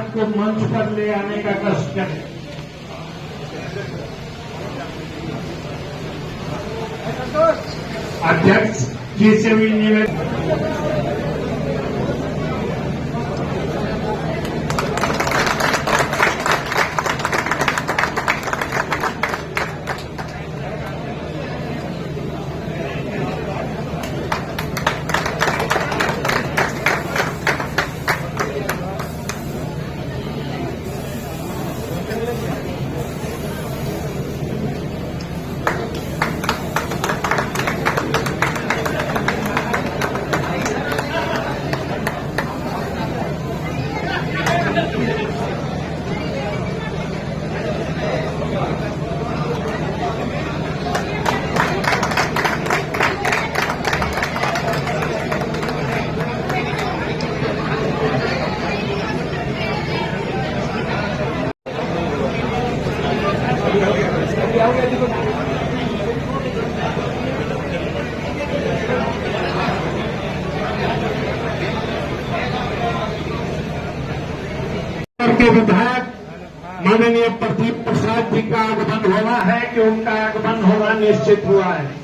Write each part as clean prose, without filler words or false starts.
साहब को मंच पर ले आने का कष्ट करें। अध्यक्ष जी से भी निवेदन। के विधायक माननीय प्रदीप प्रसाद जी का आगमन होना है कि उनका आगमन होना निश्चित हुआ है।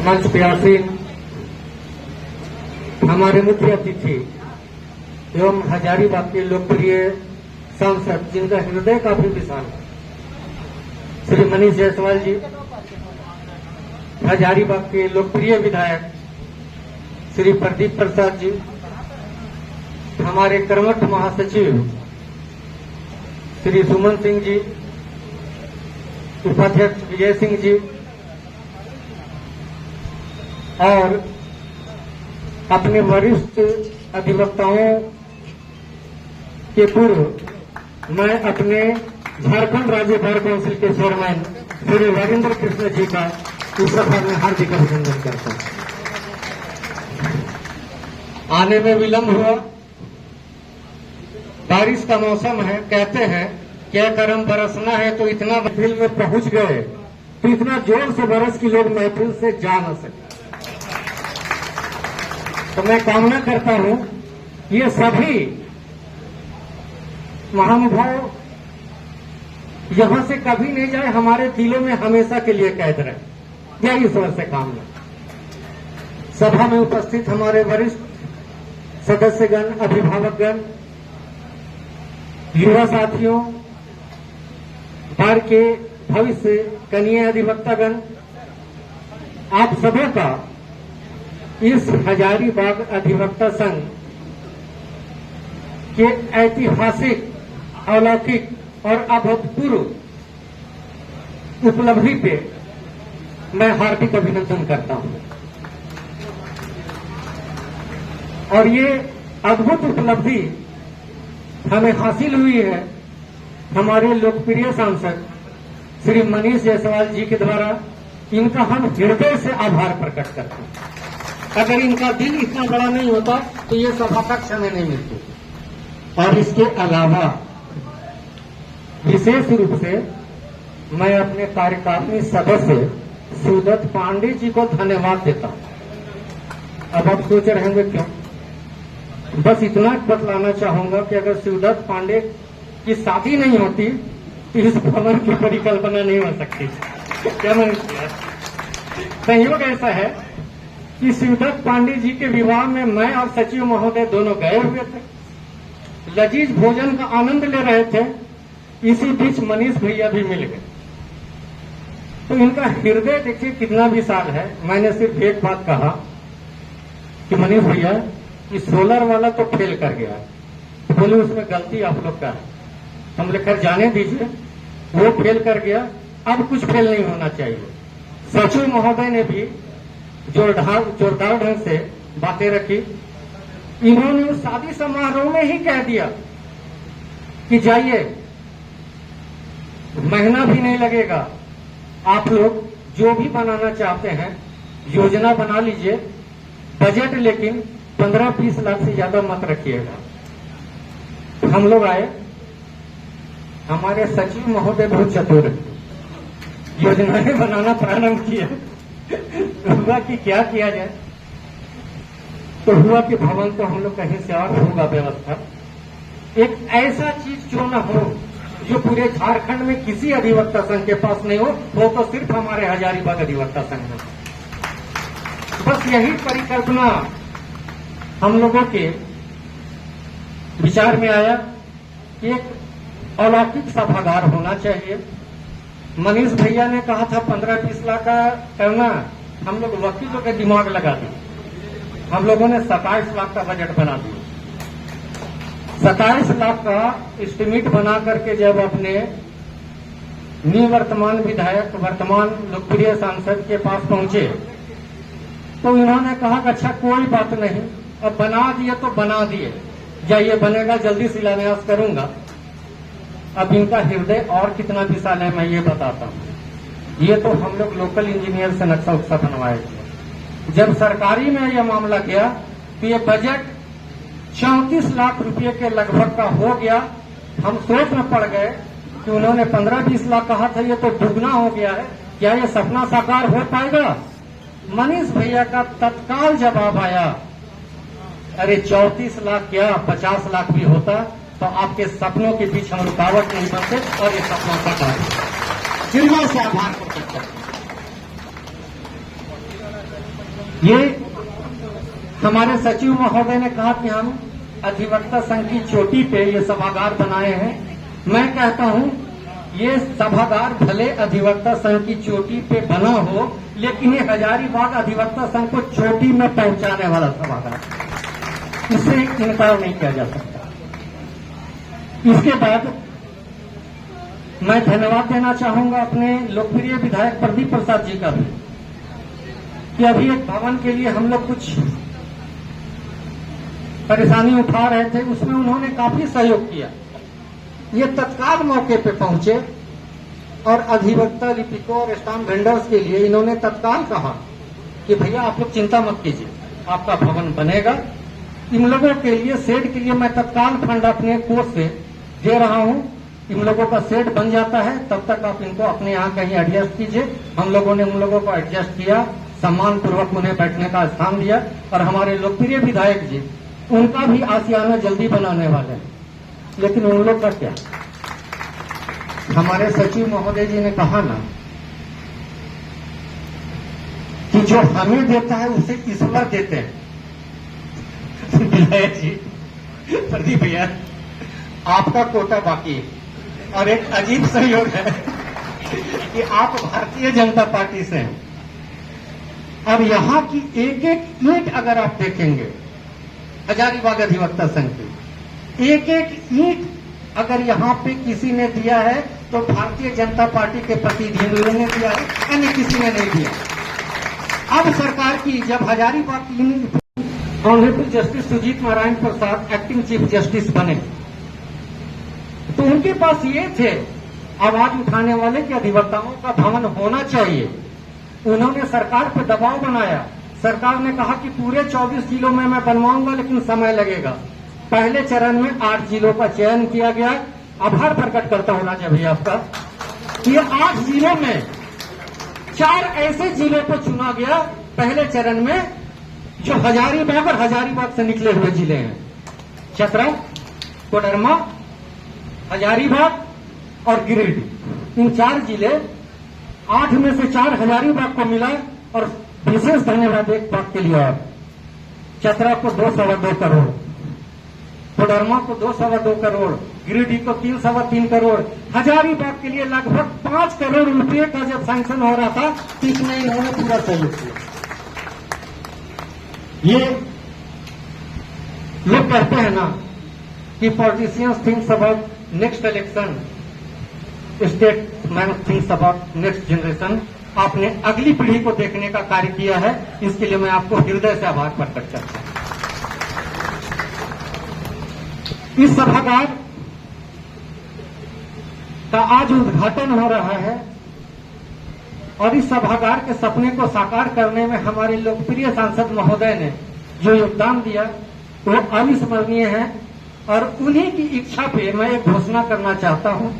मंच पे आसीन हमारे मुख्य अतिथि एवं हजारीबाग के लोकप्रिय सांसद जिनका हृदय काफी विशाल है, श्री मनीष जायसवाल जी, हजारीबाग के लोकप्रिय विधायक श्री प्रदीप प्रसाद जी, हमारे कर्मठ महासचिव श्री सुमन सिंह जी, उपाध्यक्ष विजय सिंह जी और अपने वरिष्ठ अधिवक्ताओं के पूर्व मैं अपने झारखंड राज्य बार काउंसिल के चेयरमैन श्री वीरेंद्र कृष्ण जी का इस सभा में हार्दिक अभिनंदन करता हूं। आने में विलंब हुआ, बारिश का मौसम है, कहते हैं क्या करम बरसना है तो इतना महफिल में पहुंच गए तो इतना जोर से बरस की लोग महफिल से जा न सके। तो मैं कामना करता हूं ये सभी महानुभाव यहां से कभी नहीं जाए, हमारे दिलों में हमेशा के लिए कैद रहे। यह ईश्वर से कामना। सभा में उपस्थित हमारे वरिष्ठ सदस्यगण, अभिभावकगण, युवा साथियों, बार के भविष्य कनीय अधिवक्तागण, आप सभी का इस हजारीबाग अधिवक्ता संघ के ऐतिहासिक, अलौकिक और अभूतपूर्व उपलब्धि पे मैं हार्दिक अभिनंदन करता हूं। और ये अद्भुत उपलब्धि हमें हासिल हुई है हमारे लोकप्रिय सांसद श्री मनीष जायसवाल जी के द्वारा। इनका हम हृदय से आभार प्रकट करते हैं। अगर इनका दिल इतना बड़ा नहीं होता तो ये सभा कक्ष हमें नहीं मिलती। और इसके अलावा विशेष रूप से मैं अपने कार्यकारिणी सदस्य शिवदत्त पांडे जी को धन्यवाद देता हूं। अब आप सोच रहे होंगे क्यों, बस इतना बतलाना चाहूंगा कि अगर शिवदत्त पांडे की शादी नहीं होती तो इस भवन की परिकल्पना नहीं हो सकती। क्या मैं संयोग ऐसा है कि शिवदत्त पांडे जी के विवाह में मैं और सचिव महोदय दोनों गए हुए थे, लजीज भोजन का आनंद ले रहे थे। इसी बीच मनीष भैया भी मिल गए। तो इनका हृदय देखिए कितना विशाल है। मैंने सिर्फ एक बात कहा कि मनीष भैया ये सोलर वाला तो फेल कर गया, तो बोले उसमें गलती आप लोग का है। हम लेकर जाने दीजिए, वो फेल कर गया, अब कुछ फेल नहीं होना चाहिए। सचिव महोदय ने भी जोरदार ढंग से बातें रखी। इन्होंने उस शादी समारोह में ही कह दिया कि जाइए, महीना भी नहीं लगेगा, आप लोग जो भी बनाना चाहते हैं योजना बना लीजिए, बजट लेकिन 15-20 लाख से ज्यादा मत रखिएगा। हम लोग आए, हमारे सचिव महोदय बहुत चतुर है, योजनाएं बनाना प्रारंभ किए। हुआ कि क्या किया जाए, तो हुआ कि भवन तो हम लोग कहीं से और होगा व्यवस्था, एक ऐसा चीज क्यों न हो जो पूरे झारखंड में किसी अधिवक्ता संघ के पास नहीं हो, वो तो सिर्फ हमारे हजारीबाग अधिवक्ता संघ में। बस यही परिकल्पना हम लोगों के विचार में आया कि एक अलौकिक सभागार होना चाहिए। मनीष भैया ने कहा था 15-20 लाख का करना, हम लोग वकीलों के दिमाग लगा दिए, हम लोगों ने 27 लाख का बजट बना दिया। 27 लाख का एस्टिमेट बना करके जब अपने निवर्तमान विधायक, वर्तमान लोकप्रिय सांसद के पास पहुंचे, तो इन्होंने कहा कि अच्छा कोई बात नहीं, अब बना दिए तो बना दिए, जाइए बनेगा, जल्दी शिलान्यास करूंगा। अब इनका हृदय और कितना विशाल है मैं ये बताता हूं। ये तो हम लोग लोकल इंजीनियर से नक्शा उक्सा बनवाए थे। जब सरकारी में यह मामला गया तो ये बजट 34 लाख रुपए के लगभग का हो गया। हम सोच में पड़ गए कि उन्होंने 15-20 लाख कहा था, ये तो दुगना हो गया है, क्या ये सपना साकार हो पाएगा? मनीष भैया का तत्काल जवाब आया, अरे 34 लाख क्या 50 लाख भी होता तो आपके सपनों के बीच हम रुकावट नहीं बनते और ये सपना साकार चिड़ियों से आभार कर सकते हैं। ये हमारे सचिव महोदय ने कहा कि हम अधिवक्ता संघ की चोटी पे ये सभागार बनाए हैं। मैं कहता हूं ये सभागार भले अधिवक्ता संघ की चोटी पे बना हो, लेकिन ये हजारीबाग अधिवक्ता संघ को चोटी में पहुंचाने वाला सभागार, इसे इनकार नहीं किया जा सकता। इसके बाद मैं धन्यवाद देना चाहूंगा अपने लोकप्रिय विधायक प्रदीप प्रसाद जी का भी, कि अभी एक भवन के लिए हम लोग कुछ परेशानी उठा रहे थे, उसमें उन्होंने काफी सहयोग किया। ये तत्काल मौके पे पहुंचे और अधिवक्ता, लिपिकों और स्टाम्प वेंडर्स के लिए इन्होंने तत्काल कहा कि भैया आप लोग चिंता मत कीजिए, आपका भवन बनेगा। इन लोगों के लिए शेड के लिए मैं तत्काल फंड अपने कोष से दे रहा हूं। इन लोगों का शेड बन जाता है, तब तक आप इनको अपने यहाँ कहीं एडजस्ट कीजिए। हम लोगों ने उन लोगों को एडजस्ट किया, सम्मान पूर्वक उन्हें बैठने का स्थान दिया। और हमारे लोकप्रिय विधायक जी, उनका भी आशियाना जल्दी बनाने वाले हैं। लेकिन उन लोग का क्या, हमारे सचिव महोदय जी ने कहा ना कि जो हमें देता है उसे ईश्वर देते हैं। विधायक जी, प्रदीप भैया, आपका कोटा बाकी है। और एक अजीब सहयोग है कि आप भारतीय जनता पार्टी से हैं, और यहां की एक एक ईंट अगर आप देखेंगे, हजारीबाग अधिवक्ता संघ की एक एक ईंट अगर यहां पे किसी ने दिया है तो भारतीय जनता पार्टी के प्रतिनिधियों ने दिया है, अन्य किसी ने नहीं दिया। अब सरकार की जब हजारीबाग की honourable justice Sujit Narayan Prasad acting chief justice बने, तो उनके पास ये थे आवाज उठाने वाले कि अधिवक्ताओं का भवन होना चाहिए। उन्होंने सरकार पर दबाव बनाया। सरकार ने कहा कि पूरे 24 जिलों में मैं बनवाऊंगा, लेकिन समय लगेगा। पहले चरण में 8 जिलों का चयन किया गया। आभार प्रकट करता हूं राजा भैया आपका, ये 8 जिलों में 4 ऐसे जिलों को चुना गया पहले चरण में जो हजारीबाग और हजारीबाग से निकले हुए जिले हैं। चतरा, कोडरमा, हजारीबाग और गिरिडीह, इन 4 जिले, 8 में से 4 हजारीबाग को मिला। और विशेष धन्यवाद एक बात के लिए, और चतरा को 2.25 करोड़, कोडरमा को 2.25 करोड़, गिरिडीह को 3.25 करोड़, हजारीबाग के लिए लगभग 5 करोड़ रुपए का जब सैंक्शन हो रहा था, तो इसमें इन्होंने पूरा सहयोग किया। ये लोग कहते हैं ना कि politicians thinks about next election, statesman thinks about next generation, आपने अगली पीढ़ी को देखने का कार्य किया है। इसके लिए मैं आपको हृदय से आभार प्रकट करता हूं। इस सभागार का आज उद्घाटन हो रहा है और इस सभागार के सपने को साकार करने में हमारे लोकप्रिय सांसद महोदय ने जो योगदान दिया वो अविस्मरणीय है। और उन्हीं की इच्छा पे मैं एक घोषणा करना चाहता हूं।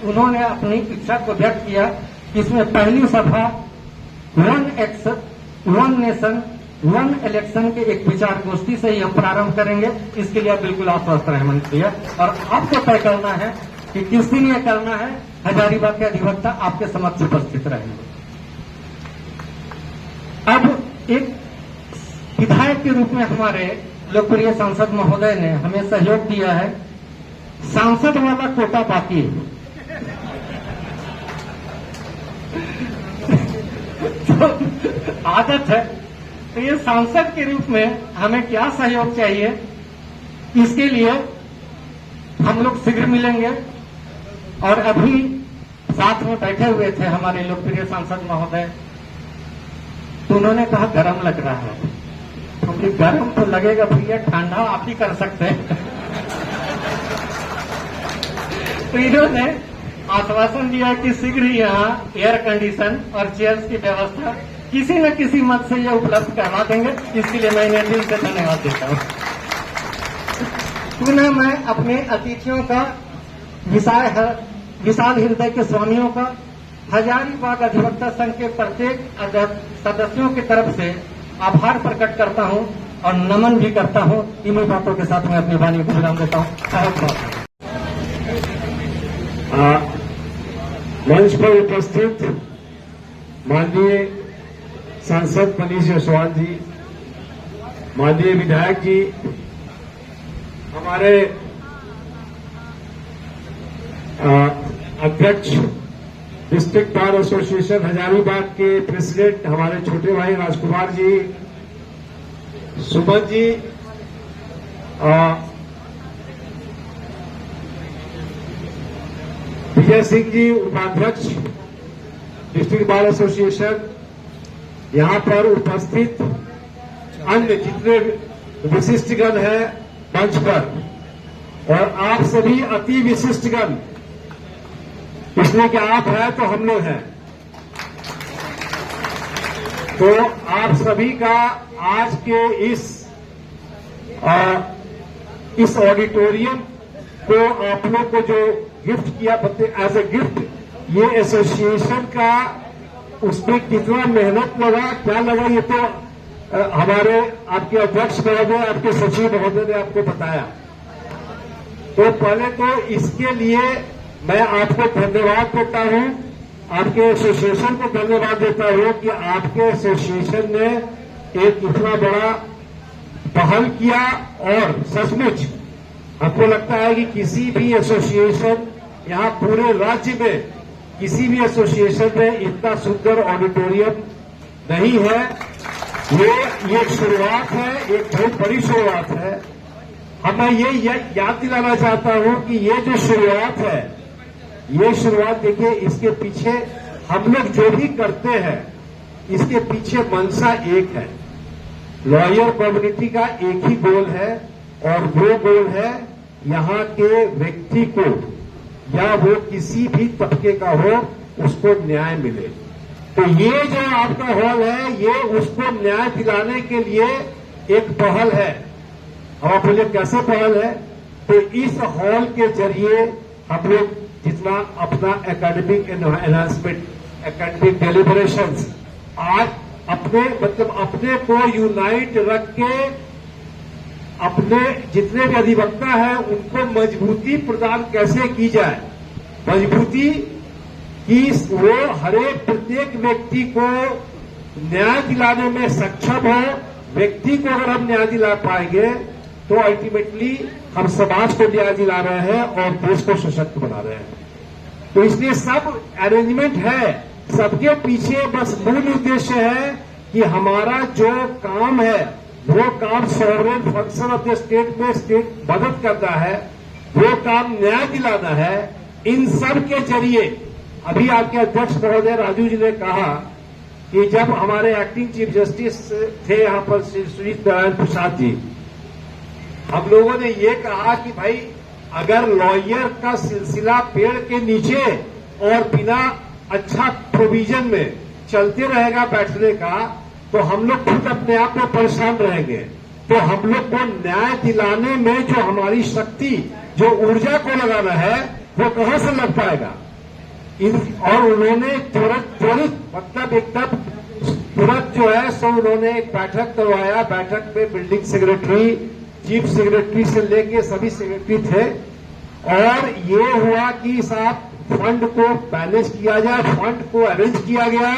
उन्होंने अपनी इच्छा को व्यक्त किया कि इसमें पहली सभा 1 नेशन 1 इलेक्शन के एक विचार गोष्ठी से ही हम प्रारंभ करेंगे। इसके लिए आप बिल्कुल आश्वस्त रहें मंत्री, और आपको तय करना है कि किस दिन यह करना है। हजारीबाग के अधिवक्ता आपके समक्ष उपस्थित रहेंगे। अब एक विधायक के रूप में हमारे लोकप्रिय सांसद महोदय ने हमें सहयोग दिया है। सांसद वाला कोटा बाकी तो आदत है, तो ये सांसद के रूप में हमें क्या सहयोग चाहिए, इसके लिए हम लोग शीघ्र मिलेंगे। और अभी साथ में बैठे हुए थे हमारे लोकप्रिय सांसद महोदय, तो उन्होंने कहा गरम लग रहा है। क्योंकि गरम तो लगेगा भैया, ठंडा आप ही कर सकते हैं। तो इन्होंने आश्वासन दिया कि शीघ्र ही यहाँ एयर कंडीशन और चेयर्स की व्यवस्था किसी न किसी मत से ये उपलब्ध करवा देंगे। इसके लिए मैं इन्हें दिल से धन्यवाद देता हूँ। पुनः मैं अपने अतिथियों का, विशाल हृदय के स्वामियों का, हजारीबाग अधिवक्ता संघ के प्रत्येक सदस्यों की तरफ से आभार प्रकट करता हूं और नमन भी करता हूं। इन्हीं बातों के साथ मैं अपनी वाणी को विराम देता हूं। बहुत बहुत मंच पर उपस्थित माननीय सांसद मनीष जायसवाल जी, माननीय विधायक जी, हमारे अध्यक्ष डिस्ट्रिक्ट बार एसोसिएशन हजारीबाग के प्रेसिडेंट हमारे छोटे भाई राजकुमार जी, सुमन जी, विजय सिंह जी उपाध्यक्ष डिस्ट्रिक्ट बार एसोसिएशन, यहां पर उपस्थित अन्य जितने विशिष्टगण हैं मंच पर, और आप सभी अति विशिष्टगण, इसलिए कि आप हैं तो हम लोग हैं। तो आप सभी का आज के इस ऑडिटोरियम को आप लोग को जो गिफ्ट किया एज ए गिफ्ट, ये एसोसिएशन का, उसमें कितना मेहनत लगा, क्या लगा, ये तो हमारे आपके अध्यक्ष महोदय, आपके सचिव महोदय ने आपको बताया। तो पहले तो इसके लिए मैं आपको धन्यवाद देता हूं, आपके एसोसिएशन को धन्यवाद देता हूं कि आपके एसोसिएशन ने एक इतना बड़ा पहल किया। और सचमुच आपको लगता है कि किसी भी एसोसिएशन, यहां पूरे राज्य में किसी भी एसोसिएशन में इतना सुंदर ऑडिटोरियम नहीं है। ये एक शुरुआत है, एक बहुत बड़ी शुरुआत है। मैं ये याद दिलाना चाहता हूं कि ये जो शुरुआत है, ये शुरुआत देखिए, इसके पीछे हम लोग जो भी करते हैं, इसके पीछे मंशा एक है। लॉयर कम्युनिटी का एक ही गोल है, और वो गोल है यहाँ के व्यक्ति को, या वो किसी भी तबके का हो, उसको न्याय मिले। तो ये जो आपका हॉल है, ये उसको न्याय दिलाने के लिए एक पहल है। अब आप बोलिए कैसे पहल है? तो इस हॉल के जरिए हम लोग जितना अपना एकेडमिक एनहांसमेंट, एकेडमिक डेलिब्रेशंस, आज अपने को यूनाइट रख के अपने जितने भी अधिवक्ता हैं उनको मजबूती प्रदान कैसे की जाए, मजबूती कि वो हरेक प्रत्येक व्यक्ति को न्याय दिलाने में सक्षम हो। व्यक्ति को अगर हम न्याय दिला पाएंगे तो अल्टीमेटली हम समाज को न्याय दिला रहे हैं और देश को सशक्त बना रहे हैं। तो इसलिए सब अरेंजमेंट है, सबके पीछे बस मूल उद्देश्य है कि हमारा जो काम है वो काम sovereign function of the state में स्टेट मदद करना है, वो काम न्याय दिलाना है। इन सब के जरिए अभी आपके अध्यक्ष महोदय राजू जी ने कहा कि जब हमारे एक्टिंग चीफ जस्टिस थे यहां पर श्री सुजीत नारायण प्रसाद जी, हम लोगों ने ये कहा कि भाई अगर लॉयर का सिलसिला पेड़ के नीचे और बिना अच्छा प्रोविजन में चलते रहेगा बैठने का, तो हम लोग खुद अपने आप में परेशान रहेंगे। तो हम लोग को न्याय दिलाने में जो हमारी शक्ति, जो ऊर्जा को लगाना है, वो कहां से लग पाएगा। और उन्होंने त्वरित मतलब एकदम तुरंत जो है सो उन्होंने एक बैठक करवाया। बैठक में बिल्डिंग सेक्रेटरी, चीफ सेक्रेटरी से लेके सभी सेक्रेटरी थे, और ये हुआ कि साहब फंड को मैनेज किया जाए, फंड को अरेंज किया गया।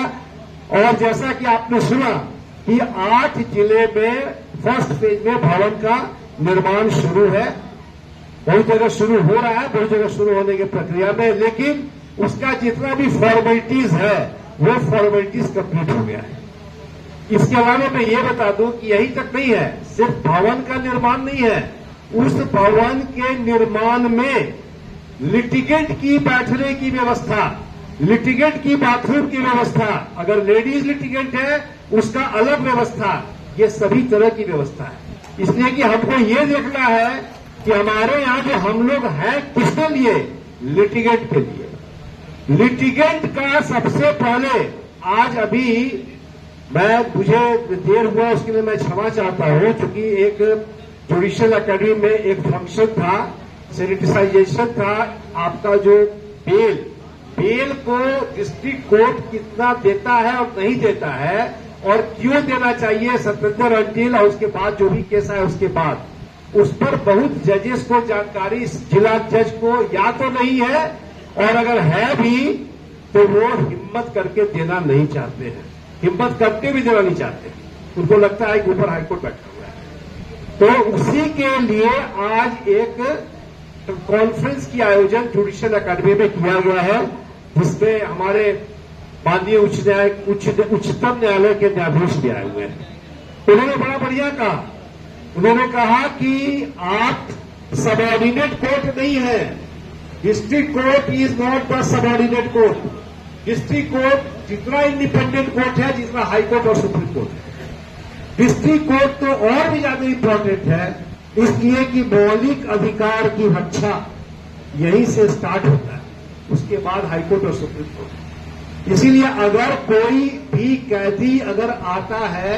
और जैसा कि आपने सुना कि 8 जिले में फर्स्ट फेज में भवन का निर्माण शुरू है। बहुत जगह शुरू हो रहा है, बहुत जगह शुरू होने की प्रक्रिया में, लेकिन उसका जितना भी फॉर्मेलिटीज है वो फॉर्मेलिटीज कंप्लीट हो गया है। इसके अलावा मैं ये बता दूं कि यही तक नहीं है, सिर्फ भवन का निर्माण नहीं है, उस भवन के निर्माण में लिटिगेंट की बैठने की व्यवस्था, लिटिगेंट की बाथरूम की व्यवस्था, अगर लेडीज लिटिगेंट है उसका अलग व्यवस्था, ये सभी तरह की व्यवस्था है। इसलिए कि हमको ये देखना है कि हमारे यहां जो हम लोग हैं किसके लिए, लिटिगेंट के लिए। लिटिगेंट का सबसे पहले आज अभी मुझे देर हुआ उसके लिए मैं क्षमा चाहता हूं, क्योंकि एक जुडिशियल अकेडमी में एक फंक्शन था, सैनिटाइजेशन था। आपका जो बेल को डिस्ट्रिक्ट कोर्ट कितना देता है और नहीं देता है, और क्यों देना चाहिए, सत्येंद्र अंटिल और उसके बाद जो भी केस है उसके बाद, उस पर बहुत जजेस को जानकारी, जिला जज को या तो नहीं है, और अगर है भी तो वो हिम्मत करके देना नहीं चाहते हैं, हिम्मत करके भी देना नहीं चाहते। उनको लगता है कि ऊपर हाईकोर्ट बैठा हुआ है। तो उसी के लिए आज एक कॉन्फ्रेंस की आयोजन जुडिशियल अकेडमी में किया गया है, जिसमें हमारे माननीय उच्चतम न्यायालय के न्यायाधीश भी आए हुए हैं। उन्होंने बड़ा बढ़िया कहा, उन्होंने कहा कि आप सबऑर्डिनेट कोर्ट नहीं है, district court is not the subordinate court. District court जितना इंडिपेंडेंट कोर्ट है, जितना हाई कोर्ट और सुप्रीम कोर्ट है, डिस्ट्रिक्ट कोर्ट तो और भी ज्यादा इंपॉर्टेंट है, इसलिए कि मौलिक अधिकार की रक्षा यहीं से स्टार्ट होता है, उसके बाद हाईकोर्ट और सुप्रीम कोर्ट। इसीलिए अगर कोई भी कैदी अगर आता है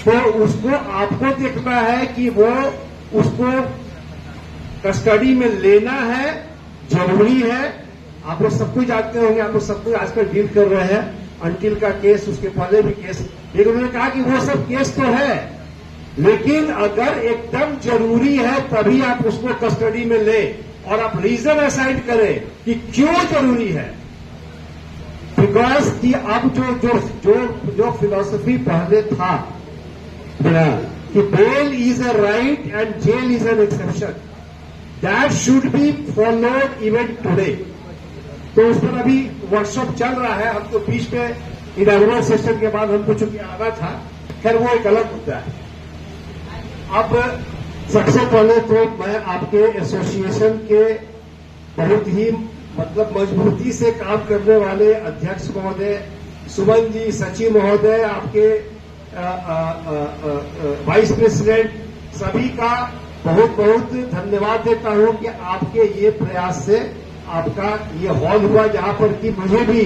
तो उसको आपको देखना है कि वो उसको कस्टडी में लेना है, जरूरी है। आप लोग सब कुछ जानते होंगे, आप लोग सब कुछ आजकल डील कर रहे हैं, अंटिल का केस, उसके पहले भी केस, लेकिन उन्होंने कहा कि वो सब केस तो है, लेकिन अगर एकदम जरूरी है तभी आप उसको कस्टडी में लें, और आप रीजन असाइन करें कि क्यों जरूरी है। बिकॉज कि अब जो फिलॉसफी पहले था कि bail is a right and jail is an exception, that should be followed even today. तो उस पर अभी वर्कशॉप चल रहा है, हमको बीच में इनॉग्रेशन सेशन के बाद हमको चूंकि आना था, खैर वो एक अलग मुद्दा है। अब सबसे पहले तो मैं आपके एसोसिएशन के बहुत ही मतलब मजबूती से काम करने वाले अध्यक्ष महोदय, सुमन जी, सचिव महोदय, आपके वाइस प्रेसिडेंट, सभी का बहुत बहुत धन्यवाद देता हूं कि आपके ये प्रयास से आपका ये हॉल हुआ, जहां पर कि मुझे भी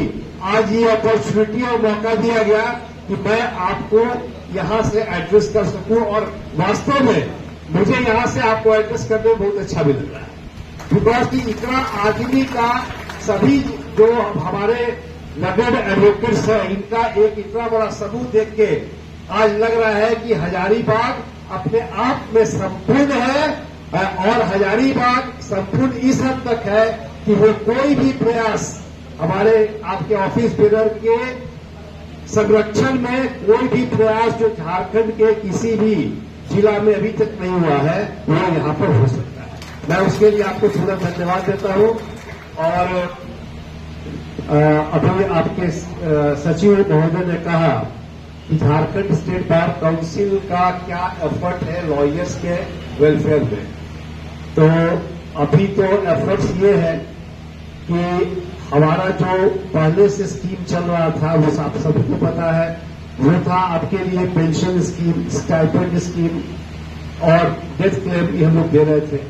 आज ये अपॉर्चुनिटी और मौका दिया गया कि मैं आपको यहां से एड्रेस कर सकूं। और वास्तव में मुझे यहां से आपको एड्रेस करने में बहुत अच्छा भी लग रहा है, बिकॉज कि इतना आदमी का सभी जो हमारे लर्नड एडवोकेट्स हैं, इनका एक इतना बड़ा समूह देख के आज लग रहा है कि हजारीबाग अपने आप में संपूर्ण है, और हजारीबाग संपूर्ण इस हद तक है कि वो कोई भी प्रयास हमारे आपके ऑफिस बेरर के संरक्षण में, कोई भी प्रयास जो झारखंड के किसी भी जिला में अभी तक नहीं हुआ है, वो यहां पर हो सकता है। मैं उसके लिए आपको पूरा धन्यवाद देता हूं। और अभी आपके सचिव महोदय ने कहा कि झारखंड स्टेट बार काउंसिल का क्या एफर्ट है लॉयर्स के वेलफेयर में, तो अभी तो एफर्ट्स ये है कि हमारा जो पहले से स्कीम चल रहा था वो आप सभी को पता है, वो था आपके लिए पेंशन स्कीम, स्टाइपेंड स्कीम और डेथ क्लेम भी हम लोग दे रहे थे।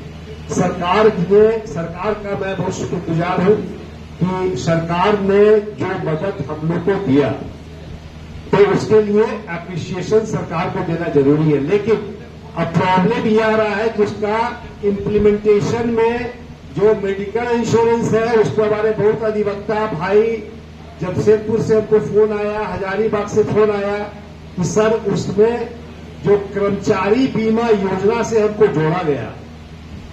सरकार का मैं बहुत शुक्रगुजार हूं कि सरकार ने जो मदद हम लोग को दिया, तो उसके लिए एप्रिसिएशन सरकार को देना जरूरी है। लेकिन अब प्रॉब्लम ये आ रहा है कि उसका इम्प्लीमेंटेशन में जो मेडिकल इंश्योरेंस है, उसको हमारे बहुत अधिवक्ता भाई जमशेदपुर से हमको फोन आया, हजारीबाग से फोन आया कि सर उसमें जो कर्मचारी बीमा योजना से हमको जोड़ा गया,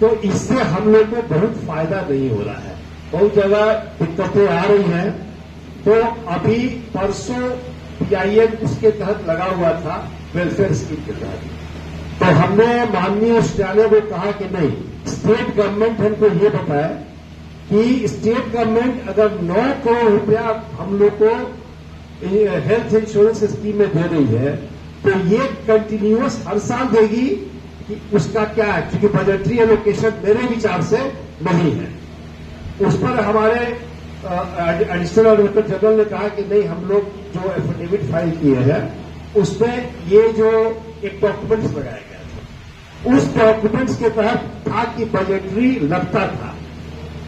तो इससे हम लोग को बहुत फायदा नहीं हो रहा है, बहुत जगह दिक्कतें आ रही हैं। तो अभी परसों PIN उसके तहत लगा हुआ था, वेलफेयर स्कीम के तहत, तो हमने माननीय उच्च न्यायालय को कहा कि नहीं, स्टेट गवर्नमेंट हमको ये बताया कि स्टेट गवर्नमेंट अगर 9 करोड़ रुपया हम लोग को हेल्थ इंश्योरेंस स्कीम में दे रही है, तो ये कंटिन्यूअस हर साल देगी कि उसका क्या है, क्योंकि बजटरी एलोकेशन मेरे विचार से नहीं है। उस पर हमारे एडिशनल ऑडिटर जनरल ने कहा कि नहीं, हम लोग जो एफिडेविट फाइल किए हैं उसमें ये जो एक डॉक्यूमेंट्स लगाया गया था, उस डॉक्यूमेंट्स के तहत था कि बजटरी लगता था।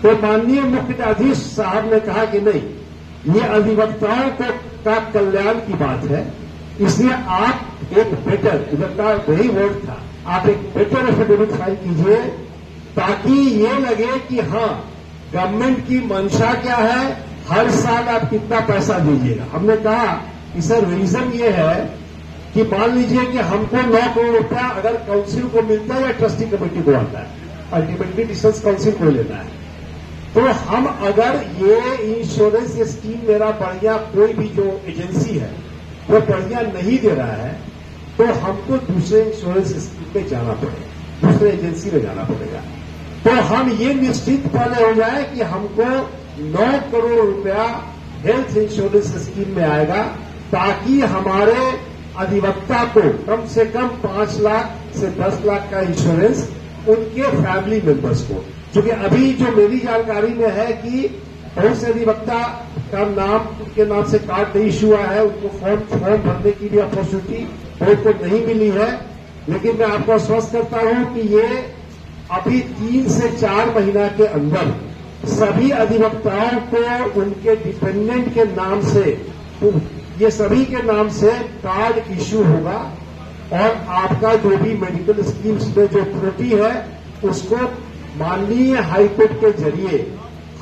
तो माननीय मुख्य न्यायाधीश साहब ने कहा कि नहीं, ये अधिवक्ताओं का कल्याण की बात है, इसलिए आप एक बेटर, इधर का वही वर्ड था, आप एक बेटर एफिडेविट फाइल कीजिए ताकि ये लगे कि हाँ, गवर्नमेंट की मंशा क्या है, हर साल आप कितना पैसा दीजिएगा। हमने कहा कि सर रीजन ये है कि मान लीजिए कि हमको 9 करोड़ रुपया अगर काउंसिल को मिलता है या ट्रस्टी कमेटी को आता है, अल्टीमेटली डिसीजन काउंसिल को लेना है, तो हम अगर ये इंश्योरेंस स्कीम मेरा बढ़िया कोई भी जो एजेंसी है वो बढ़िया नहीं दे रहा है, तो हमको दूसरे इंश्योरेंस स्कीम में जाना पड़ेगा, दूसरे एजेंसी में जाना पड़ेगा। तो हम ये निश्चित पहले हो जाए कि हमको 9 करोड़ रुपया हेल्थ इंश्योरेंस स्कीम में आएगा, ताकि हमारे अधिवक्ता को कम से कम 5 लाख से 10 लाख का इंश्योरेंस उनके फैमिली मेंबर्स को, क्योंकि अभी जो मेरी जानकारी में है कि बहुत से अधिवक्ता का नाम, उनके नाम से कार्ड नहीं इश्यू हुआ है, उनको फॉर्म भरने की भी अपॉर्चुनिटी बहुत को नहीं मिली है। लेकिन मैं आपको आश्वस्त करता हूं कि ये अभी 3 से 4 महीना के अंदर सभी अधिवक्ताओं को उनके डिपेंडेंट के नाम से, ये सभी के नाम से कार्ड इश्यू होगा, और आपका जो भी मेडिकल स्कीम्स में जो त्रुटि है उसको माननीय हाईकोर्ट के जरिए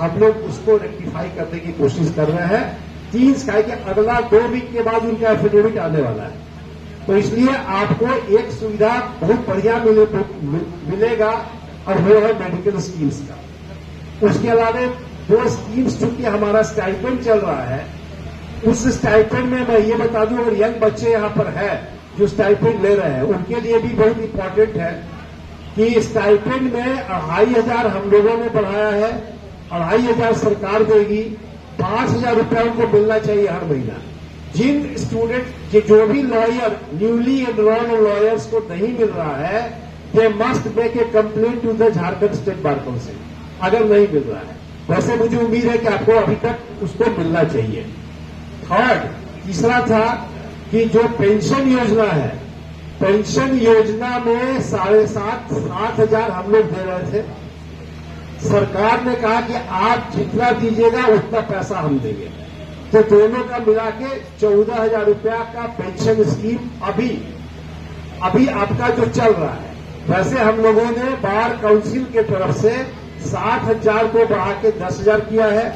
हम लोग उसको रेक्टिफाई करने की कोशिश कर रहे हैं। 3 का कि अगला 2 वीक के बाद उनका एफिडेविट आने वाला है, तो इसलिए आपको एक सुविधा बहुत बढ़िया मिलेगा, और वो है मेडिकल स्कीम्स का। उसके अलावा 2 स्कीम्स चूंकि हमारा स्टाइपेंड चल रहा है, उस स्टाइपेंड में मैं ये बता दूं, अगर यंग बच्चे यहां पर है जो स्टाइपेंड ले रहे हैं, उनके लिए भी बहुत इंपॉर्टेंट है कि स्टाइपेंड में 2500 हम लोगों ने बढ़ाया है, 2500 सरकार देगी, 5000 रुपया उनको मिलना चाहिए हर महीना। जिन स्टूडेंट जो भी लॉयर, न्यूली एनरोल्ड लॉयर्स को नहीं मिल रहा है, they must make a complaint to the Jharkhand state bar council, अगर नहीं मिल रहा है। वैसे मुझे उम्मीद है कि आपको अभी तक उसको मिलना चाहिए। तीसरा था कि जो पेंशन योजना है, पेंशन योजना में 7,500 हम लोग दे रहे थे। सरकार ने कहा कि आप जितना दीजिएगा उतना पैसा हम देंगे, तो दोनों का मिला के 14,000 रुपया का पेंशन स्कीम अभी आपका जो चल रहा है। वैसे हम लोगों ने बार काउंसिल के तरफ से 60,000 को बढ़ा के 10,000 किया है,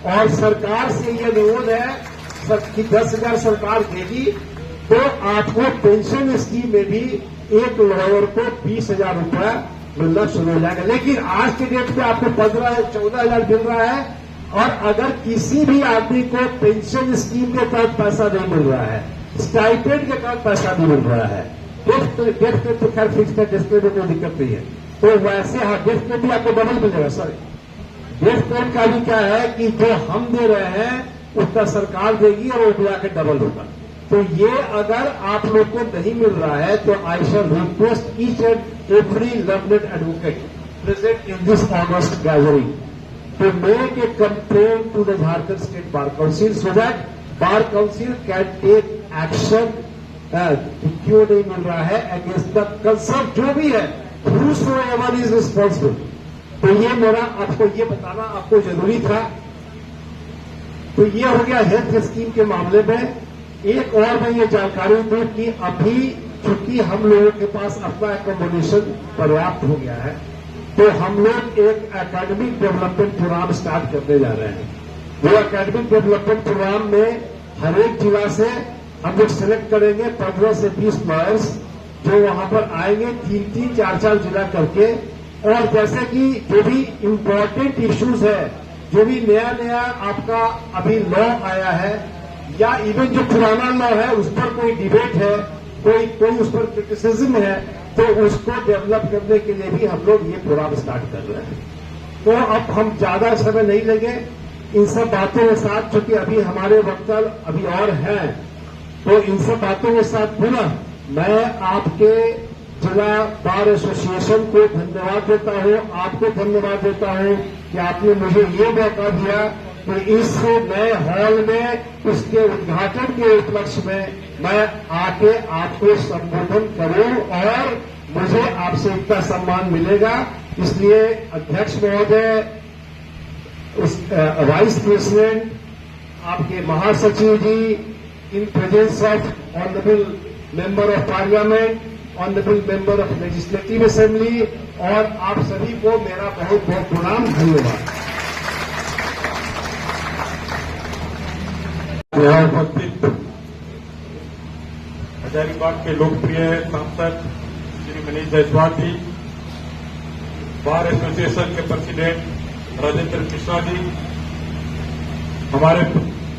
और सरकार से ये अनुरोध है कि 10,000 सरकार देगी तो आपको पेंशन स्कीम में भी एक लॉयर को 20,000 रुपया मिलना शुरू हो जाएगा। लेकिन आज के डेट में आपको 14,000 मिल रहा है, और अगर किसी भी आदमी को पेंशन स्कीम के तहत पैसा नहीं मिल रहा है, स्टाइपेंड के तहत पैसा नहीं मिल रहा है, डेथ पे तो खैर फिक्स है, डेथ पे कोई दिक्कत नहीं है, तो वैसे हाँ डेथ पे भी आपको डबल मिलेगा। सॉरी, डेथ पेन का भी क्या है कि जो हम दे रहे हैं उतना सरकार देगी, और वो जाके डबल होगा। तो ये अगर आप लोग को नहीं मिल रहा है, तो I shall request each and every learned advocate present in this august gathering to make a complaint to the Jharkhand State Bar Council so that Bar Council can take action क्यों नहीं मिल रहा है अगेंस्ट द कंसर्न जो भी है whosoever is responsible। तो ये मेरा आपको ये बताना आपको जरूरी था। तो ये हो गया हेल्थ स्कीम के मामले में। एक और मैं ये जानकारी दूं कि अभी चूंकि हम लोगों के पास अपना एकोमोडेशन पर्याप्त हो गया है, तो हम लोग एक एकेडमिक डेवलपमेंट प्रोग्राम स्टार्ट करने जा रहे हैं। वो एकेडमिक डेवलपमेंट प्रोग्राम में हर एक जिला से हम लोग सिलेक्ट करेंगे 15 से 20 लॉयर्स जो वहां पर आएंगे 3-3, 4-4 जिला करके। और जैसे कि जो भी इम्पोर्टेंट इश्यूज है, जो भी नया नया आपका अभी लॉ आया है या इवन जो पुराना लॉ है उस पर कोई डिबेट है, कोई उस पर क्रिटिसिज्म है, तो उसको डेवलप करने के लिए भी हम लोग ये प्रोग्राम स्टार्ट कर रहे हैं। तो अब हम ज्यादा समय नहीं लेंगे इन सब बातों के साथ, चूंकि अभी हमारे वक्ता अभी और हैं, तो इन सब बातों के साथ पुनः मैं आपके जिला बार एसोसिएशन को धन्यवाद देता हूं, आपको धन्यवाद देता हूं कि आपने मुझे ये मौका दिया कि इस नए हॉल में इसके उद्घाटन के उपलक्ष्य में मैं आके आपको संबोधन करूं और मुझे आपसे इतना सम्मान मिलेगा। इसलिए अध्यक्ष महोदय, वाइस प्रेसिडेंट, आपके महासचिव जी, in presence of honorable member of parliament, honorable member of legislative assembly और आप सभी को मेरा बहुत बहुत प्रणाम, धन्यवाद। यहाँ उपस्थित हजारीबाग के लोकप्रिय सांसद श्री मनीष जायसवाल जी, बार एसोसिएशन के प्रेसिडेंट राजेंद्र मिश्रा जी, हमारे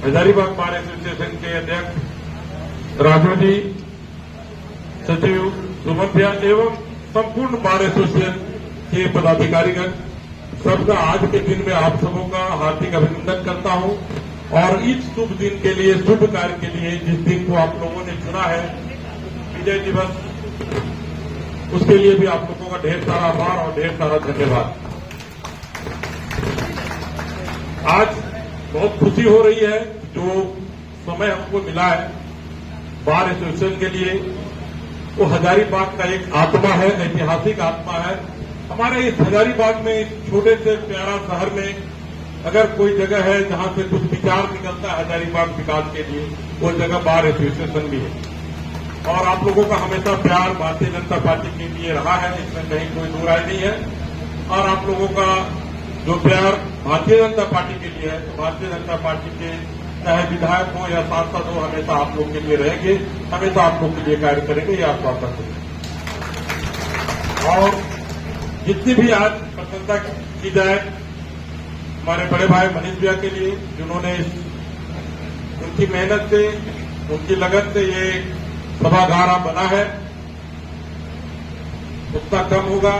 हजारीबाग बार एसोसिएशन के अध्यक्ष राजू जी, सचिव सुमन भैया एवं संपूर्ण बार एसोसिएशन के पदाधिकारीगण, सबका आज के दिन में आप सबों का हार्दिक अभिनंदन करता हूं। और इस शुभ दिन के लिए, शुभ कार्य के लिए जिस दिन को आप लोगों ने चुना है विजय दिवस, उसके लिए भी आप लोगों का ढेर सारा आभार और ढेर सारा धन्यवाद। आज बहुत खुशी हो रही है जो समय हमको मिला है बार एसोसिएशन के लिए। वो हजारीबाग का एक आत्मा है, ऐतिहासिक आत्मा है। हमारे इस हजारीबाग में, इस छोटे से प्यारा शहर में अगर कोई जगह है जहां से कुछ विचार निकलता है हजारीबाग विकास के लिए, वो जगह बार एसोसिएशन भी है। और आप लोगों का हमेशा प्यार भारतीय जनता पार्टी के लिए रहा है, इसमें कहीं कोई दो राय नहीं है। और आप लोगों का जो प्यार भारतीय जनता पार्टी के लिए है, तो भारतीय जनता पार्टी के चाहे विधायक हो या सांसद हो, हमेशा आप लोग के लिए रहेंगे, हमेशा आप लोग के लिए कार्य करेंगे, ये आपको आशा है। और जितनी भी आज प्रशंसा की जाए हमारे बड़े भाई मनीष भैया के लिए, जिन्होंने उनकी मेहनत से, उनकी लगन से ये सभागार बना है, उतना कम होगा।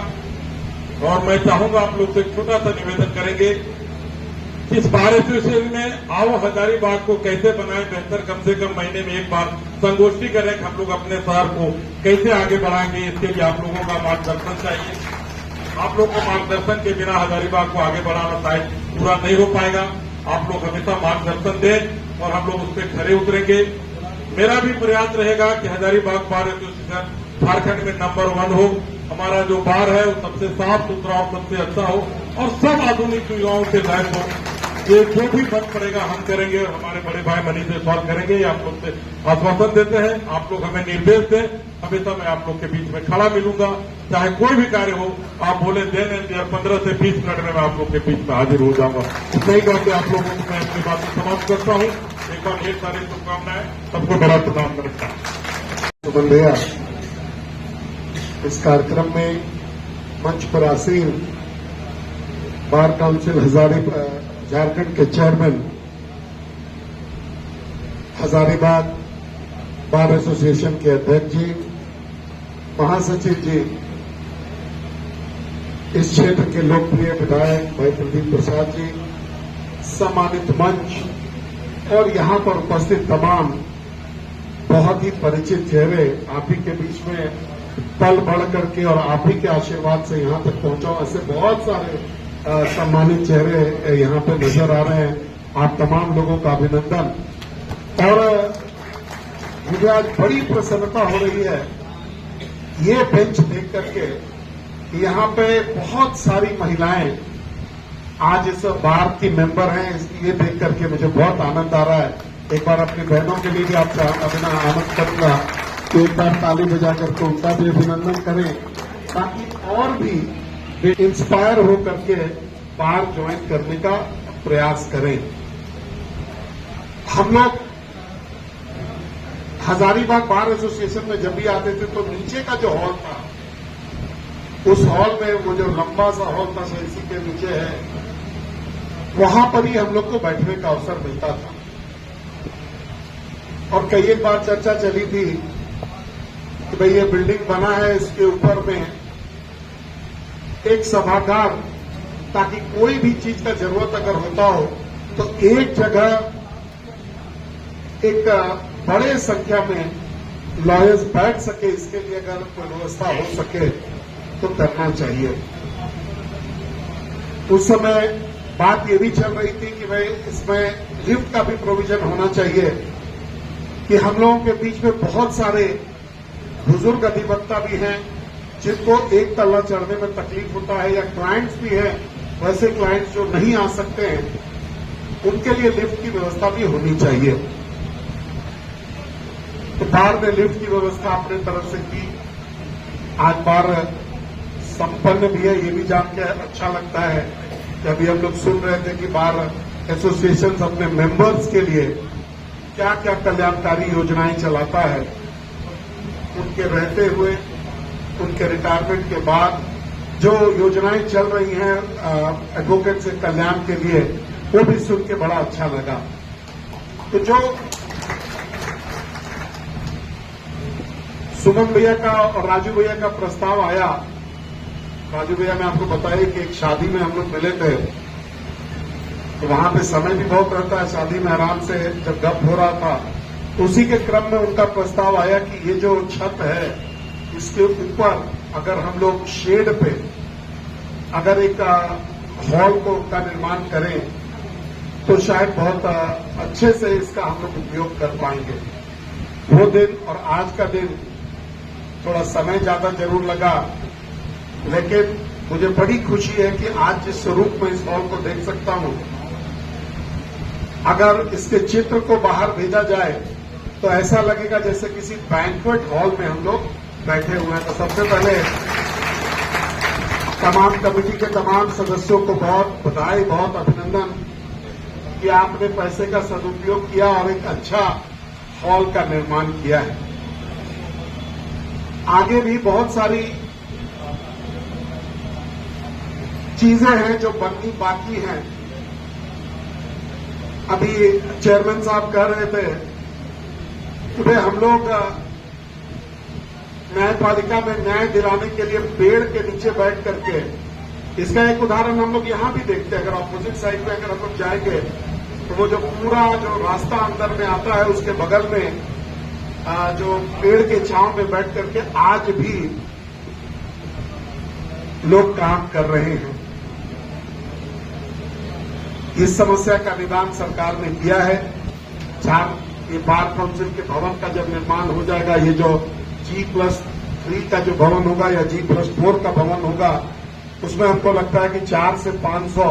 और मैं चाहूंगा आप लोग से एक छोटा सा निवेदन करेंगे, इस बार एसोसिएशन में आओ हजारीबाग को कैसे बनाएं बेहतर, कम से कम महीने में एक बार संगोष्ठी करें कि हम लोग अपने शहर को कैसे आगे बढ़ाएंगे। इसके लिए आप लोगों का मार्गदर्शन चाहिए। आप लोग को मार्गदर्शन के बिना हजारीबाग को आगे बढ़ाना शायद पूरा नहीं हो पाएगा। आप लोग हमेशा मार्गदर्शन दें और हम लोग उस पर खरे उतरेंगे। मेरा भी प्रयास रहेगा कि हजारीबाग बार एसोसिएशन झारखंड में नंबर 1 हो। हमारा जो बार है वो सबसे साफ सुथरा और सबसे अच्छा हो और सब आधुनिक सुविधाओं से लैस हो। ये जो भी बन पड़ेगा हम करेंगे और हमारे बड़े भाई मनीष से सॉल्व करेंगे। ये आप लोग से आश्वासन देते हैं। आप लोग हमें निर्देश दें, हमेशा मैं आप लोग के बीच में खड़ा मिलूंगा। चाहे कोई भी कार्य हो, आप बोले देने 15 से 20 मिनट में मैं आप लोग के बीच में हाजिर हो जाऊंगा। सही कह के आप लोगों को मैं अपनी बात समाप्त करता हूं। एक बार ढेर सारी शुभकामनाएं, सबको बड़ा प्रणाम नमस्कार। सुमन भैया, इस कार्यक्रम में मंच पर आसीन बार काउंसिल झारखंड के चेयरमैन, हजारीबाग बार एसोसिएशन के अध्यक्ष जी, महासचिव जी, इस क्षेत्र के लोकप्रिय विधायक भाई प्रदीप प्रसाद जी, सम्मानित मंच और यहां पर उपस्थित तमाम बहुत ही परिचित चेहरे, आप ही के बीच में पल बढ़ करके और आप ही के आशीर्वाद से यहां तक पहुंचा। ऐसे बहुत सारे सम्मानित चेहरे यहाँ पे नजर आ रहे हैं। आप तमाम लोगों का अभिनंदन। और मुझे आज बड़ी प्रसन्नता हो रही है ये बेंच देख करके कि यहाँ पे बहुत सारी महिलाएं आज इस बार की मेंबर हैं। ये देख करके मुझे बहुत आनंद आ रहा है। एक बार अपनी बहनों के लिए भी आपसे आनंद करूंगा कि एक बार ताली बजा करके उनका भी अभिनंदन करें, ताकि और भी इंस्पायर हो करके बार ज्वाइन करने का प्रयास करें। हम लोग हजारीबाग बार एसोसिएशन में जब भी आते थे तो नीचे का जो हॉल था, उस हॉल में वो जो लंबा सा हॉल था इसी के नीचे है, वहां पर ही हम लोग को बैठने का अवसर मिलता था। और कई एक बार चर्चा चली थी कि भाई ये बिल्डिंग बना है, इसके ऊपर में एक सभागार, ताकि कोई भी चीज का जरूरत अगर होता हो तो एक जगह एक बड़े संख्या में लॉयर्स बैठ सके, इसके लिए अगर कोई व्यवस्था हो सके तो करना चाहिए। उस समय बात ये भी चल रही थी कि भाई इसमें लिफ्ट का भी प्रोविजन होना चाहिए, कि हम लोगों के बीच में बहुत सारे बुजुर्ग अधिवक्ता भी हैं जिनको एक तल्ला चढ़ने में तकलीफ होता है, या क्लाइंट्स भी हैं, वैसे क्लाइंट्स जो नहीं आ सकते हैं, उनके लिए लिफ्ट की व्यवस्था भी होनी चाहिए। तो बार ने लिफ्ट की व्यवस्था अपने तरफ से की। आज बार संपन्न भी है, ये भी जान के अच्छा लगता है कि अभी हम लोग सुन रहे थे कि बार एसोसिएशन अपने मेंबर्स के लिए क्या क्या कल्याणकारी योजनाएं चलाता है। उनके रहते हुए, उनके रिटायरमेंट के बाद जो योजनाएं चल रही हैं एडवोकेट से कल्याण के लिए, वो भी सुन के बड़ा अच्छा लगा। तो जो सुमन भैया का और राजू भैया का प्रस्ताव आया, राजू भैया ने आपको बताया कि एक शादी में हम लोग मिले थे, तो वहां पे समय भी बहुत रहता है, शादी में आराम से जब गप हो रहा था, तो उसी के क्रम में उनका प्रस्ताव आया कि ये जो छत है, इसके ऊपर अगर हम लोग शेड पे अगर एक हॉल का निर्माण करें तो शायद बहुत अच्छे से इसका हम लोग उपयोग कर पाएंगे। वो दिन और आज का दिन थोड़ा समय ज्यादा जरूर लगा, लेकिन मुझे बड़ी खुशी है कि आज जिस स्वरूप में इस हॉल को देख सकता हूं, अगर इसके चित्र को बाहर भेजा जाए तो ऐसा लगेगा जैसे किसी बैंक्वेट हॉल में हम लोग बैठे हुए हैं। तो सबसे पहले तमाम कमेटी के तमाम सदस्यों को बहुत बधाई, बहुत अभिनंदन कि आपने पैसे का सदुपयोग किया और एक अच्छा हॉल का निर्माण किया है। आगे भी बहुत सारी चीजें हैं जो बननी बाकी हैं। अभी चेयरमैन साहब कह रहे थे कि भाई हम लोग न्यायपालिका में न्याय दिलाने के लिए पेड़ के नीचे बैठ करके, इसका एक उदाहरण हम लोग यहां भी देखते हैं। अगर ऑपोजिट साइड में अगर हम लोग जाएंगे तो वो जो पूरा जो रास्ता अंदर में आता है, उसके बगल में जो पेड़ के छांव में बैठ करके आज भी लोग काम कर रहे हैं। इस समस्या का निदान सरकार ने किया है। ये बार काउंसिल के भवन का जब निर्माण हो जाएगा, ये जो G+3 का जो भवन होगा या G+4 का भवन होगा, उसमें हमको लगता है कि 400 से 500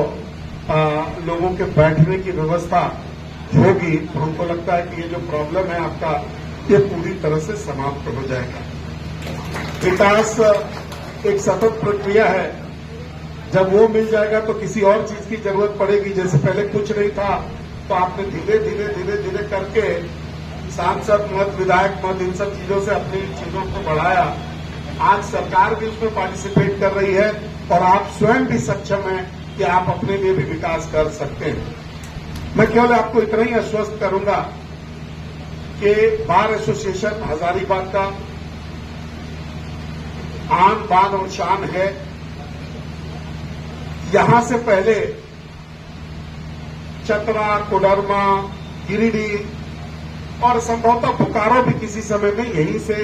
लोगों के बैठने की व्यवस्था होगी। तो हमको लगता है कि ये जो प्रॉब्लम है आपका, ये पूरी तरह से समाप्त हो जाएगा। विकास एक सतत प्रक्रिया है, जब वो मिल जाएगा तो किसी और चीज की जरूरत पड़ेगी। जैसे पहले कुछ नहीं था तो आपने धीरे धीरे करके सांसद मत, विधायक मत, इन सब चीजों से अपनी चीजों को बढ़ाया। आज सरकार भी उसमें पार्टिसिपेट कर रही है और आप स्वयं भी सक्षम हैं कि आप अपने लिए भी विकास कर सकते हैं। मैं केवल आपको इतना ही आश्वस्त करूंगा कि बार एसोसिएशन हजारीबाग का आन बान और शान है। यहां से पहले चतरा, कोडरमा, गिरिडीह और संभवतः बोकारो भी किसी समय में यहीं से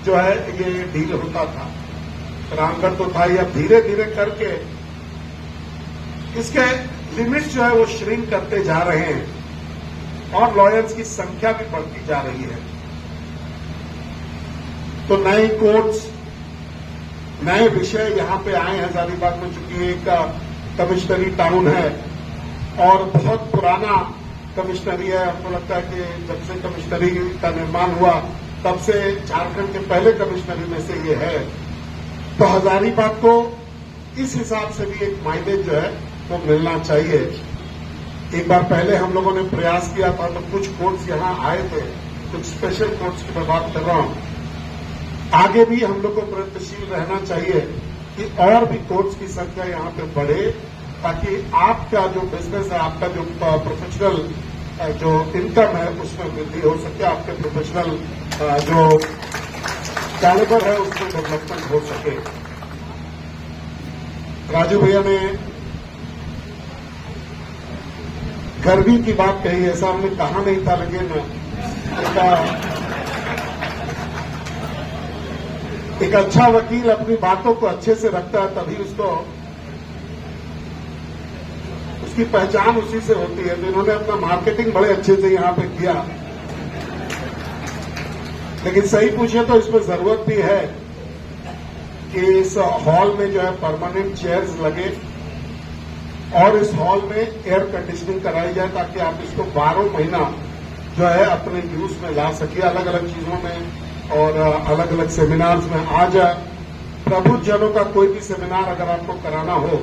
जो है ये डील होता था। रामगढ़ तो था ही। अब धीरे धीरे करके इसके लिमिट्स जो है वो श्रिंक करते जा रहे हैं और लॉयर्स की संख्या भी बढ़ती जा रही है। तो नए कोर्ट्स, नए विषय यहां पे आए हैं हजारीबाग में, चूंकि एक कमिश्नरी टाउन है और बहुत पुराना कमिश्नरी है। हमको लगता है कि जब से कमिश्नरी का निर्माण हुआ तब से झारखंड के पहले कमिश्नरी में से ये है। तो हजारीबाग को इस हिसाब से भी एक माइलेज जो है वो मिलना चाहिए। एक बार पहले हम लोगों ने प्रयास किया था तो कुछ कोर्ट्स यहां आए थे, कुछ स्पेशल कोर्ट्स की मैं बात कर रहा हूं। आगे भी हम लोग को प्रयत्नशील रहना चाहिए कि और भी कोर्ट्स की संख्या यहां पे बढ़े, ताकि आपका जो बिजनेस है, आपका जो प्रोफेशनल जो इनकम है उसमें वृद्धि हो सके, आपके प्रोफेशनल जो कैलिबर है उसमें डेवलपमेंट हो सके। राजू भैया ने गर्मी की बात कही, ऐसा हमने कहा नहीं था, लेकिन एक अच्छा वकील अपनी बातों को अच्छे से रखता है, तभी उसकी पहचान उसी से होती है। तो इन्होंने अपना मार्केटिंग बड़े अच्छे से यहां पे किया, लेकिन सही पूछे तो इसमें जरूरत भी है कि इस हॉल में जो है परमानेंट चेयर्स लगे और इस हॉल में एयर कंडीशनिंग कराई जाए, ताकि आप इसको 12 महीना जो है अपने यूज में ला सके, अलग अलग चीजों में और अलग अलग सेमिनार्स में। आज प्रबुद्धजनों का कोई भी सेमिनार अगर आपको कराना हो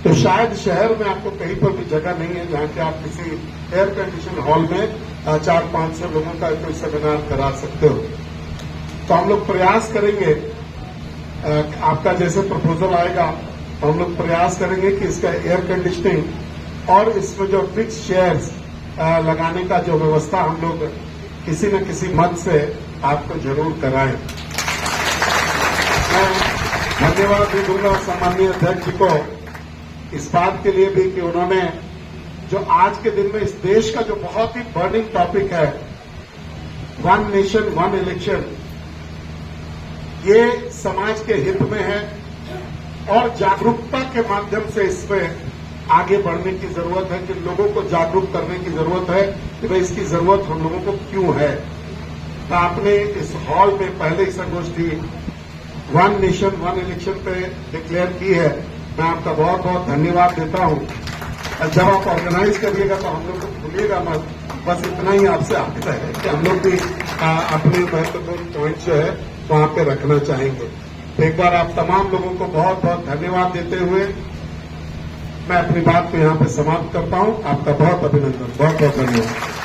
तो शायद शहर में आपको कहीं पर भी जगह नहीं है जहां कि आप किसी एयर कंडीशन हॉल में 400-500 लोगों का कोई सेमिनार करा सकते हो। तो हम लोग प्रयास करेंगे, आपका जैसे प्रपोजल आएगा तो हम लोग प्रयास करेंगे कि इसका एयर कंडीशनिंग और इसमें जो फिक्स चेयर्स लगाने का जो व्यवस्था हम लोग किसी न किसी मद से आपको जरूर कराएं। मैं धन्यवाद भी दूंगा सम्माननीय अध्यक्ष जी को इस बात के लिए भी कि उन्होंने जो आज के दिन में इस देश का जो बहुत ही बर्निंग टॉपिक है, वन नेशन वन इलेक्शन, ये समाज के हित में है और जागरूकता के माध्यम से इसमें आगे बढ़ने की जरूरत है, कि लोगों को जागरूक करने की जरूरत है कि भाई इसकी जरूरत हम लोगों को क्यों है। तो आपने इस हॉल में पहले ही संगोष्ठी वन नेशन वन इलेक्शन पे डिक्लेयर की है, मैं आपका बहुत बहुत धन्यवाद देता हूं। जब आप ऑर्गेनाइज करिएगा तो हम लोग को भूलिएगा मत, बस इतना ही आपसे आग्रह है कि हम लोग भी अपने महत्वपूर्ण पॉइंट जो है वहां पे रखना चाहेंगे। तो एक बार आप तमाम लोगों को बहुत बहुत धन्यवाद देते हुए मैं अपनी बात को यहां पे समाप्त करता हूं। आपका बहुत अभिनंदन, बहुत बहुत धन्यवाद।